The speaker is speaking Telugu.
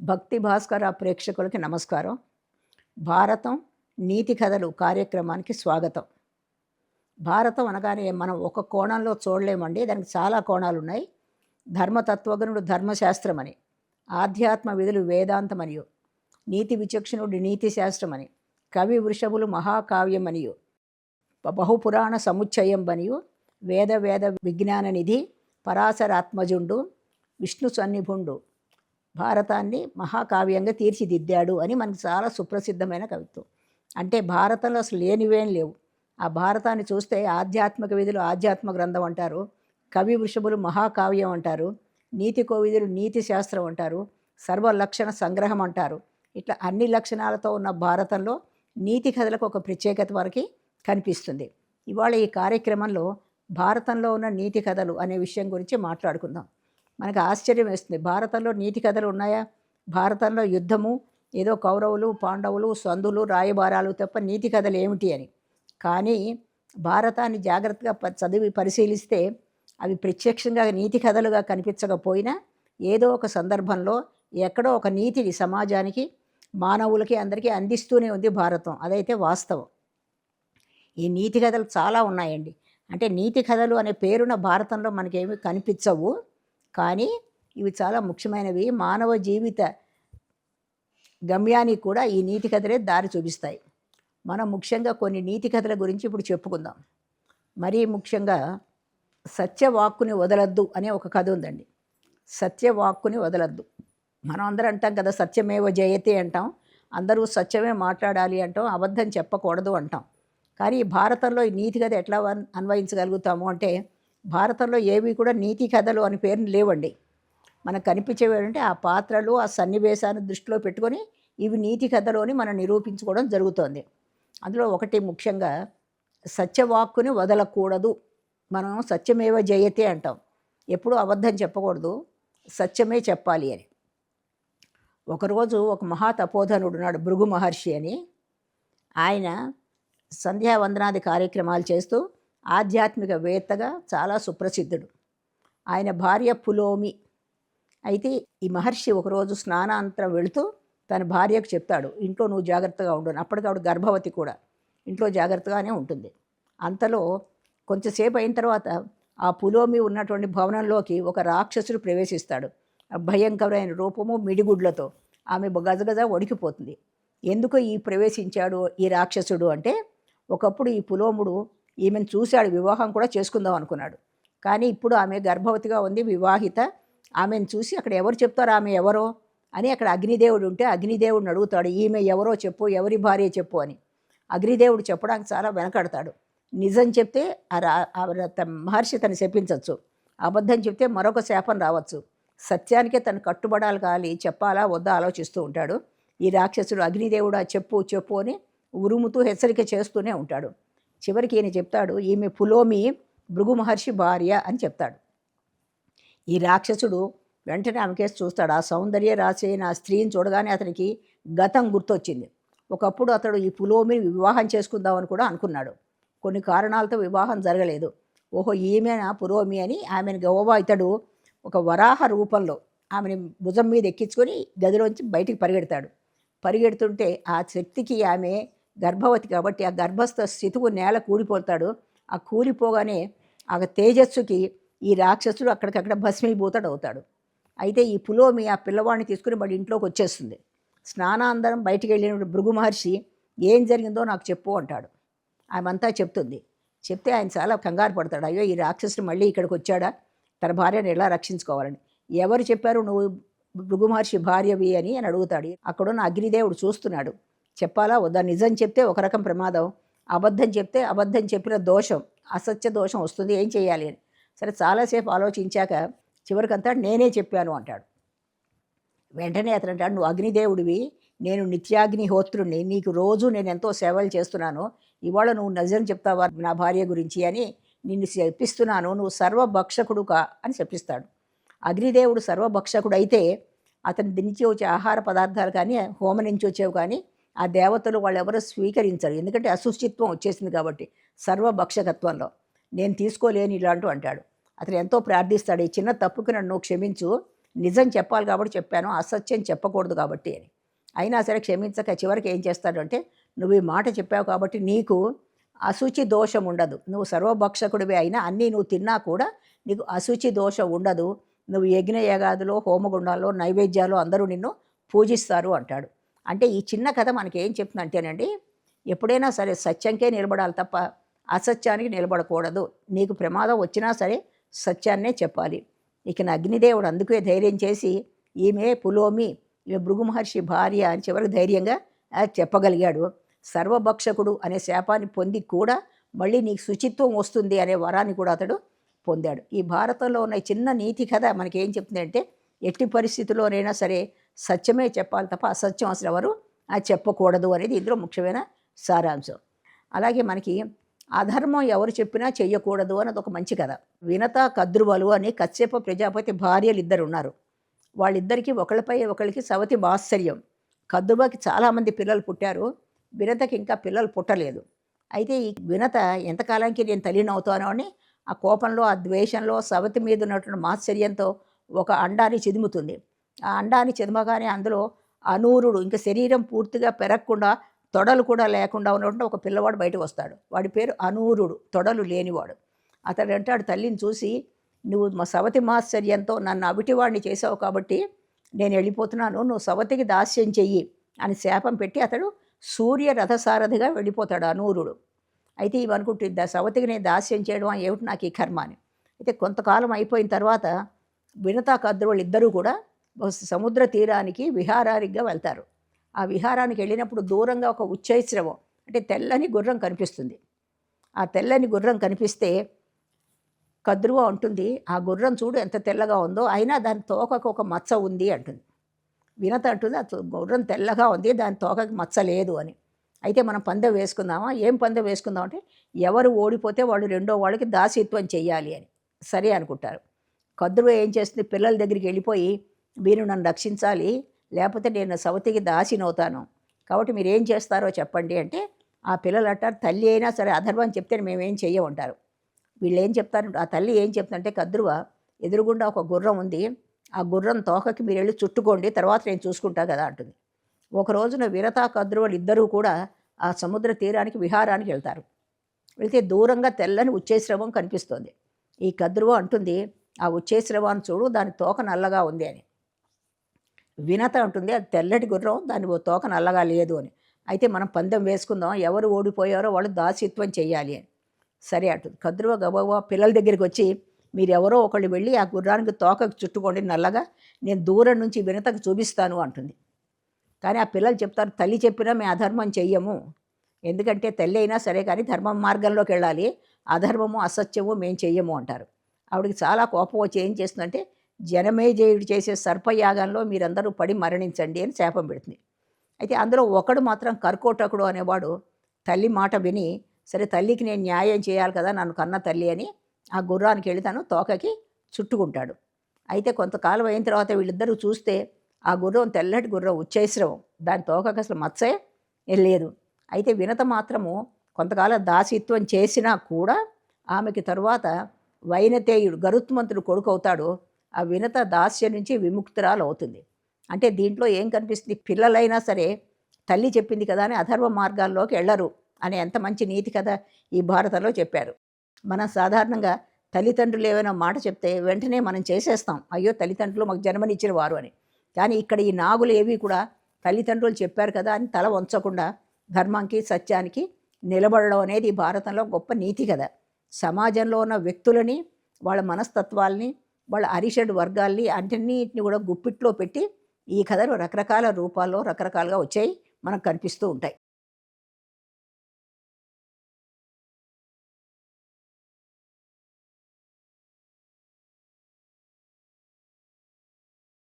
భక్తి భాస్కర ప్రేక్షకులకి నమస్కారం. భారతం నీతి కథలు కార్యక్రమానికి స్వాగతం. భారతం అనగానే మనం ఒక కోణంలో చూడలేమండి. దానికి చాలా కోణాలున్నాయి. ధర్మతత్వజ్ఞుడు ధర్మశాస్త్రమని, ఆధ్యాత్మ విధులు వేదాంతమనియు, నీతి విచక్షణుడు నీతి శాస్త్రమని, కవి వృషభులు మహాకావ్యమనియు, బహుపురాణ సముచ్చయం బనియు, వేద వేద విజ్ఞాన నిధి పరాశరాత్మజుండు విష్ణు సన్నిభుండు భారతాన్ని మహాకావ్యంగా తీర్చిదిద్దాడు అని మనకు చాలా సుప్రసిద్ధమైన కవిత్వం. అంటే భారతంలో అసలు లేనివేం లేవు. ఆ భారతాన్ని చూస్తే ఆధ్యాత్మిక విధులు ఆధ్యాత్మ గ్రంథం అంటారు, కవి వృషభులు మహాకావ్యం అంటారు, నీతి కోవిదులు నీతి శాస్త్రం అంటారు, సర్వలక్షణ సంగ్రహం అంటారు. ఇట్లా అన్ని లక్షణాలతో ఉన్న భారతంలో నీతి కథలకు ఒక ప్రత్యేకత వరకు కనిపిస్తుంది. ఇవాళ ఈ కార్యక్రమంలో భారతంలో ఉన్న నీతి కథలు అనే విషయం గురించి మాట్లాడుకుందాం. మనకు ఆశ్చర్యం వేస్తుంది, భారతంలో నీతి కథలు ఉన్నాయా? భారతంలో యుద్ధము ఏదో కౌరవులు పాండవులు సందులు రాయబారాలు తప్ప నీతి కథలు ఏమిటి అని. కానీ భారతాన్ని జాగ్రత్తగా చదివి పరిశీలిస్తే అవి ప్రత్యక్షంగా నీతి కథలుగా కనిపించకపోయినా ఏదో ఒక సందర్భంలో ఎక్కడో ఒక నీతిని సమాజానికి మానవులకి అందరికీ అందిస్తూనే ఉంది భారతం. అదైతే వాస్తవం. ఈ నీతి కథలు చాలా ఉన్నాయండి. అంటే నీతి కథలు అనే పేరున భారతంలో మనకేమీ కనిపించవు, కానీ ఇవి చాలా ముఖ్యమైనవి. మానవ జీవిత గమ్యానికి కూడా ఈ నీతి కథలే దారి చూపిస్తాయి. మనం ముఖ్యంగా కొన్ని నీతి కథల గురించి ఇప్పుడు చెప్పుకుందాం. మరీ ముఖ్యంగా సత్యవాక్కుని వదలద్దు అనే ఒక కథ ఉందండి. సత్యవాక్కుని వదలద్దు. మనం అందరం అంటాం కదా, సత్యమేవ జయతే అంటాం, అందరూ సత్యమే మాట్లాడాలి అంటాం, అబద్ధం చెప్పకూడదు అంటాం. కానీ భారతంలో ఈ నీతి కథ ఎట్లా అన్వయించగలుగుతాము అంటే, భారతంలో ఏవి కూడా నీతి కథలు అని పేరుని లేవండి. మనకు కనిపించేవి ఏంటంటే ఆ పాత్రలు ఆ సన్నివేశాన్ని దృష్టిలో పెట్టుకొని ఇవి నీతి కథలు అని మనం నిరూపించుకోవడం జరుగుతోంది. అందులో ఒకటి ముఖ్యంగా సత్యవాక్కుని వదలకూడదు. మనం సత్యమేవ జయతే అంటాం, ఎప్పుడూ అబద్ధం చెప్పకూడదు, సత్యమే చెప్పాలి అని. ఒకరోజు ఒక మహాతపోధనుడు ఉన్నాడు, భృగు మహర్షి అని. ఆయన సంధ్యావందనాది కార్యక్రమాలు చేస్తూ ఆధ్యాత్మికవేత్తగా చాలా సుప్రసిద్ధుడు. ఆయన భార్య పులోమి. అయితే ఈ మహర్షి ఒకరోజు స్నానాంతరం వెళుతూ తన భార్యకు చెప్తాడు, ఇంట్లో నువ్వు జాగ్రత్తగా ఉండు. అప్పటికప్పుడు గర్భవతి కూడా, ఇంట్లో జాగ్రత్తగానే ఉంటుంది. అంతలో కొంచెంసేపు అయిన తర్వాత ఆ పులోమి ఉన్నటువంటి భవనంలోకి ఒక రాక్షసుడు ప్రవేశిస్తాడు. భయంకరమైన రూపము మిడిగుడ్లతో. ఆమె గజగజ వణికిపోతుంది. ఎందుకు ఈ ప్రవేశించాడు ఈ రాక్షసుడు అంటే, ఒకప్పుడు ఈ పులోముడు ఈమెను చూశాడు, వివాహం కూడా చేసుకుందాం అనుకున్నాడు. కానీ ఇప్పుడు ఆమె గర్భవతిగా ఉంది, వివాహిత. ఆమెను చూసి అక్కడ ఎవరు చెప్తారు ఆమె ఎవరో అని అక్కడ అగ్నిదేవుడు ఉంటే అగ్నిదేవుడిని అడుగుతాడు, ఈమె ఎవరో చెప్పు, ఎవరి భార్య చెప్పు అని. అగ్నిదేవుడు చెప్పడానికి చాలా వెనకడతాడు. నిజం చెప్తే మహర్షి తను శపించవచ్చు, అబద్ధం చెప్తే మరొక శాపం రావచ్చు. సత్యానికే తను కట్టుబడాలి, కానీ చెప్పాలా వద్దా ఆలోచిస్తూ ఉంటాడు. ఈ రాక్షసుడు అగ్నిదేవుడు చెప్పు చెప్పు అని ఉరుముతూ హెచ్చరిక చేస్తూనే ఉంటాడు. చివరికి ఈయన చెప్తాడు, ఈమె పులోమి భృగు మహర్షి భార్య అని చెప్తాడు. ఈ రాక్షసుడు వెంటనే ఆమెకేసి చూస్తాడు. ఆ సౌందర్య రాశి అయిన ఆ స్త్రీని చూడగానే అతనికి గతం గుర్తొచ్చింది. ఒకప్పుడు అతడు ఈ పులోమిని వివాహం చేసుకుందామని కూడా అనుకున్నాడు. కొన్ని కారణాలతో వివాహం జరగలేదు. ఓహో ఈమెనా పులోమి అని ఆమెను గౌరవ ఇతడు ఒక వరాహ రూపంలో ఆమెని భుజం మీద ఎక్కించుకొని గదిలోంచి బయటికి పరిగెడుతుంటే ఆ శక్తికి ఆమె గర్భవతి కాబట్టి ఆ గర్భస్థ స్థితికి నేల కూలిపోతాడు. ఆ కూలిపోగానే ఆ తేజస్సుకి ఈ రాక్షసుడు అక్కడికక్కడ భస్మీభూతుడు అవుతాడు. అయితే ఈ పులోమి ఆ పిల్లవాడిని తీసుకుని వాడి ఇంట్లోకి వచ్చేస్తుంది. స్నానాంతరం బయటికి వెళ్ళిన భృగు మహర్షి ఏం జరిగిందో నాకు చెప్పు అంటాడు. ఆమె చెప్తుంది. చెప్తే ఆయన చాలా కంగారు పడతాడు. అయ్యో ఈ రాక్షసుడు మళ్ళీ ఇక్కడికి వచ్చాడా, తన భార్యను ఎలా రక్షించుకోవాలని. ఎవరు చెప్పారు నువ్వు భృగు మహర్షి భార్యవి అని అడుగుతాడు. అక్కడున్న అగ్నిదేవుడు చూస్తున్నాడు. చెప్పాలా వద్దా? నిజం చెప్తే ఒక రకం ప్రమాదం, అబద్ధం చెప్తే అబద్ధం చెప్పిన దోషం, అసత్య దోషం వస్తుంది, ఏం చేయాలి అని. సరే చాలాసేపు ఆలోచించాక చివరికంతా నేనే చెప్పాను అంటాడు. వెంటనే అతను అంటాడు, నువ్వు అగ్నిదేవుడివి, నేను నిత్యాగ్నిహోత్రుణ్ణి, నీకు రోజు నేను ఎంతో సేవలు చేస్తున్నాను, ఇవాళ నువ్వు నిజం చెప్తావా నా భార్య గురించి అని నిన్ను శపిస్తున్నాను, నువ్వు సర్వభక్షకుడు కా అని శపిస్తాడు. అగ్నిదేవుడు సర్వభక్షకుడు అయితే అతని నుంచి వచ్చే ఆహార పదార్థాలు కానీ హోమ నుంచి వచ్చేవి కానీ ఆ దేవతలు వాళ్ళు ఎవరో స్వీకరించరు, ఎందుకంటే అశుచిత్వం వచ్చేసింది కాబట్టి. సర్వభక్షకత్వంలో నేను తీసుకోలేని ఇలాంటి అంటాడు. అతను ఎంతో ప్రార్థిస్తాడు, ఈ చిన్న తప్పుకి నన్ను క్షమించు, నిజం చెప్పాలి కాబట్టి చెప్పాను, అసత్యం చెప్పకూడదు కాబట్టి అని. అయినా సరే క్షమించక చివరికి ఏం చేస్తాడు అంటే, నువ్వు ఈ మాట చెప్పావు కాబట్టి నీకు అశుచి దోషం ఉండదు. నువ్వు సర్వభక్షకుడివి అయినా అన్నీ నువ్వు తిన్నా కూడా నీకు అశుచి దోషం ఉండదు. నువ్వు యజ్ఞ యాగాదులో, హోమగుండాల్లో, నైవేద్యాలు అందరూ నిన్ను పూజిస్తారు అంటాడు. అంటే ఈ చిన్న కథ మనకి ఏం చెప్తుందంటేనండి, ఎప్పుడైనా సరే సత్యంకే నిలబడాలి తప్ప అసత్యానికి నిలబడకూడదు. నీకు ప్రమాదం వచ్చినా సరే సత్యాన్నే చెప్పాలి. ఇక అగ్నిదేవుడు అందుకే ధైర్యం చేసి ఈమె పులోమి, ఈమె భృగు మహర్షి భార్య అని చివరికి ధైర్యంగా చెప్పగలిగాడు. సర్వభక్షకుడు అనే శాపాన్ని పొంది కూడా మళ్ళీ నీకు శుచిత్వం వస్తుంది అనే వరాన్ని కూడా అతడు పొందాడు. ఈ భారతంలో ఉన్న చిన్న నీతి కథ మనకి ఏం చెప్తుందంటే, ఎట్టి పరిస్థితుల్లోనైనా సరే సత్యమే చెప్పాలి తప్ప అసత్యం అసలు ఎవరు చెప్పకూడదు అనేది ఇందులో ముఖ్యమైన సారాంశం. అలాగే మనకి అధర్మం ఎవరు చెప్పినా చెయ్యకూడదు అన్నది ఒక మంచి కథ. వినత కద్రువలు అని కశ్యప ప్రజాపతి భార్యలు ఇద్దరు ఉన్నారు. వాళ్ళిద్దరికీ ఒకళ్ళపై ఒకళ్ళకి సవతి మాత్సర్యం. కద్రువకి చాలామంది పిల్లలు పుట్టారు, వినతకి ఇంకా పిల్లలు పుట్టలేదు. అయితే ఈ వినత ఎంతకాలానికి నేను తల్లిని అవుతానో అని ఆ కోపంలో, ఆ ద్వేషంలో, సవతి మీద ఉన్నటువంటి మాత్సర్యంతో ఒక అండాన్ని చిదుముతుంది. ఆ అండాన్ని చిదమగానే అందులో అనూరుడు, ఇంకా శరీరం పూర్తిగా పెరగకుండా, తొడలు కూడా లేకుండా ఉన్నటువంటి ఒక పిల్లవాడు బయటకు వస్తాడు. వాడి పేరు అనూరుడు, తొడలు లేనివాడు. అతడు అంటాడు తల్లిని చూసి, నువ్వు మా సవతి మాత్సర్యంతో నన్ను అవిటివాడిని చేసావు కాబట్టి నేను వెళ్ళిపోతున్నాను, నువ్వు సవతికి దాస్యం చెయ్యి అని శాపం పెట్టి అతడు సూర్య రథసారథిగా వెళ్ళిపోతాడు అనూరుడు. అయితే ఇవనుకుంటుంది సవతికి నేను దాస్యం చేయడం ఏమిటి నాకు ఈ కర్మ అని. అయితే కొంతకాలం అయిపోయిన తర్వాత వినతా కద్రువులు ఇద్దరూ కూడా సముద్ర తీరానికి విహారానికిగా వెళ్తారు. ఆ విహారానికి వెళ్ళినప్పుడు దూరంగా ఒక ఉచ్చైశ్రవం అంటే తెల్లని గుర్రం కనిపిస్తుంది. ఆ తెల్లని గుర్రం కనిపిస్తే కద్రువ అంటుంది, ఆ గుర్రం చూడు ఎంత తెల్లగా ఉందో, అయినా దాని తోకకు ఒక మచ్చ ఉంది అంటుంది. వినత అంటుంది, ఆ గుర్రం తెల్లగా ఉంది, దాని తోకకి మచ్చ లేదు అని. అయితే మనం పందెం వేసుకుందామా? ఏం పందెం వేసుకుందాం అంటే, ఎవరు ఓడిపోతే వాళ్ళు రెండో వాళ్ళకి దాసీత్వం చెయ్యాలి అని. సరే అనుకుంటారు. కద్రువ ఏం చేస్తుంది, పిల్లల దగ్గరికి వెళ్ళిపోయి, మీరు నన్ను రక్షించాలి, లేకపోతే నేను సవతికి దాసినవుతాను, కాబట్టి మీరు ఏం చేస్తారో చెప్పండి అంటే, ఆ పిల్లలు అంటారు తల్లి అయినా సరే అధర్మం చెప్తే మేమేం చెయ్యమంటారు. వీళ్ళు ఏం చెప్తారు, ఆ తల్లి ఏం చెప్తుందంటే, కద్రువ ఎదురుగుండా ఒక గుర్రం ఉంది, ఆ గుర్రం తోకకి మీరు వెళ్ళి చుట్టుకోండి, తర్వాత నేను చూసుకుంటా కదా అంటుంది. ఒక రోజున వినతా కద్రువులు ఇద్దరూ కూడా ఆ సముద్ర తీరానికి విహారానికి వెళ్తారు. వెళ్తే దూరంగా తెల్లని ఉచ్చేశ్రవం కనిపిస్తుంది. ఈ కద్రువ అంటుంది, ఆ ఉచ్చేశ్రవాన్ని చూడు, దాని తోక నల్లగా ఉంది అని. వినత అంటుంది, అది తెల్లటి గుర్రం, దాని తోక నల్లగా లేదు అని. అయితే మనం పందెం వేసుకుందాం, ఎవరు ఓడిపోయారో వాళ్ళు దాసిత్వం చెయ్యాలి అని. సరే అంటుంది. కద్రువ గబగబా పిల్లల దగ్గరికి వచ్చి, మీరు ఎవరో ఒకళ్ళు వెళ్ళి ఆ గుర్రానికి తోకకు చుట్టుకోండి నల్లగా, నేను దూరం నుంచి వినతకు చూపిస్తాను అంటుంది. కానీ ఆ పిల్లలు చెప్తారు, తల్లి చెప్పినా మేము అధర్మం చెయ్యము, ఎందుకంటే తల్లి అయినా సరే కానీ ధర్మం మార్గంలోకి వెళ్ళాలి, అధర్మము అసత్యము మేము చెయ్యము అంటారు. ఆవిడకి చాలా కోపం వచ్చి ఏం చేస్తుందంటే, జనమేజయుడు చేసే సర్పయాగంలో మీరందరూ పడి మరణించండి అని శాపం పెడుతుంది. అయితే అందులో ఒకడు మాత్రం కర్కోటకుడు అనేవాడు తల్లి మాట విని, సరే తల్లికి నేను న్యాయం చేయాలి కదా, నన్ను కన్న తల్లి అని ఆ గుర్రానికి వెళ్ళి తను తోకకి చుట్టుకుంటాడు. అయితే కొంతకాలం అయిన తర్వాత వీళ్ళిద్దరూ చూస్తే ఆ గుర్రం తెల్లటి గుర్రం ఉచ్చైశ్రవం, దాని తోకకి అసలు మచ్చే లేదు. అయితే వినత మాత్రము కొంతకాలం దాసిత్వం చేసినా కూడా ఆమెకి తరువాత వైనతేయుడు గరుత్మంతుడు కొడుకు అవుతాడు. ఆ వినత దాస్యం నుంచి విముక్తురాలు అవుతుంది. అంటే దీంట్లో ఏం కనిపిస్తుంది, పిల్లలైనా సరే తల్లి చెప్పింది కదా అని అధర్వ మార్గాల్లోకి వెళ్ళరు అనే ఎంత మంచి నీతి కథ ఈ భారతంలో చెప్పారు. మనం సాధారణంగా తల్లిదండ్రులు ఏమైనా మాట చెప్తే వెంటనే మనం చేసేస్తాం, అయ్యో తల్లిదండ్రులు మాకు జన్మనిచ్చిన వారు అని. కానీ ఇక్కడ ఈ నాగులు ఏవి కూడా తల్లిదండ్రులు చెప్పారు కదా అని తల వంచకుండా ధర్మానికి సత్యానికి నిలబడడం అనేది ఈ భారతంలో గొప్ప నీతి కదా. సమాజంలో ఉన్న వ్యక్తులని, వాళ్ళ మనస్తత్వాల్ని, వాళ్ళ అరిషడ్ వర్గాల్ని అన్నింటినీ కూడా గుప్పిట్లో పెట్టి ఈ కథలు రకరకాల రూపాల్లో రకరకాలుగా వచ్చాయి, మనకు కనిపిస్తూ ఉంటాయి.